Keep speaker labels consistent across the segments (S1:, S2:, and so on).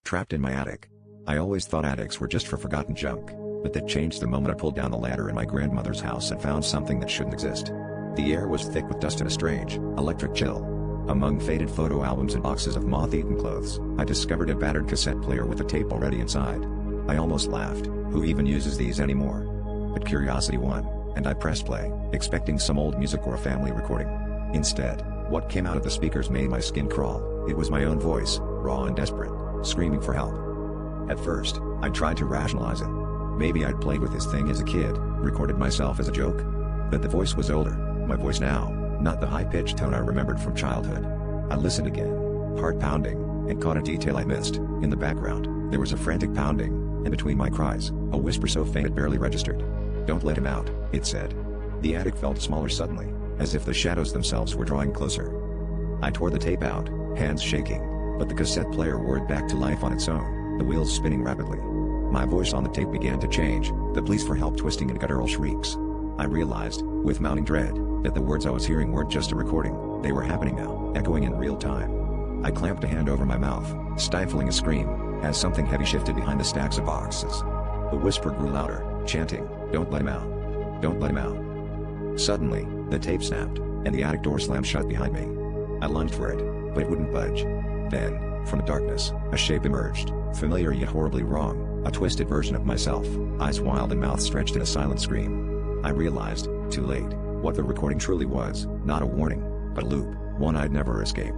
S1: trapped in my attic. I always thought attics were just for forgotten junk, but that changed the moment I pulled down the ladder in my grandmother's house and found something that shouldn't exist. The air was thick with dust and a strange, electric chill. Among faded photo albums and boxes of moth-eaten clothes, I discovered a battered cassette player with a tape already inside. I almost laughed, who even uses these anymore? But curiosity won, and I pressed play, expecting some old music or a family recording. Instead, what came out of the speakers made my skin crawl. It was my own voice, raw and desperate, screaming for help. At first, I tried to rationalize it. Maybe I'd played with this thing as a kid, recorded myself as a joke. But the voice was older, my voice now, not the high-pitched tone I remembered from childhood. I listened again, heart pounding, and caught a detail I missed. In the background, there was a frantic pounding, and between my cries, a whisper so faint it barely registered. "Don't let him out," it said. The attic felt smaller suddenly, as if the shadows themselves were drawing closer. I tore the tape out, hands shaking, but the cassette player whirred back to life on its own, the wheels spinning rapidly. My voice on the tape began to change, the pleas for help twisting into guttural shrieks. I realized, with mounting dread, that the words I was hearing weren't just a recording, they were happening now, echoing in real time. I clamped a hand over my mouth, stifling a scream, as something heavy shifted behind the stacks of boxes. The whisper grew louder, chanting, "Don't let him out. Don't let him out." Suddenly, the tape snapped, and the attic door slammed shut behind me. I lunged for it, but it wouldn't budge. Then, from the darkness, a shape emerged, familiar yet horribly wrong, a twisted version of myself, eyes wild and mouth stretched in a silent scream. I realized, too late, what the recording truly was, not a warning, but a loop, one I'd never escape.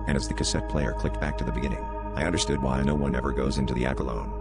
S1: And as the cassette player clicked back to the beginning, I understood why no one ever goes into the attic alone.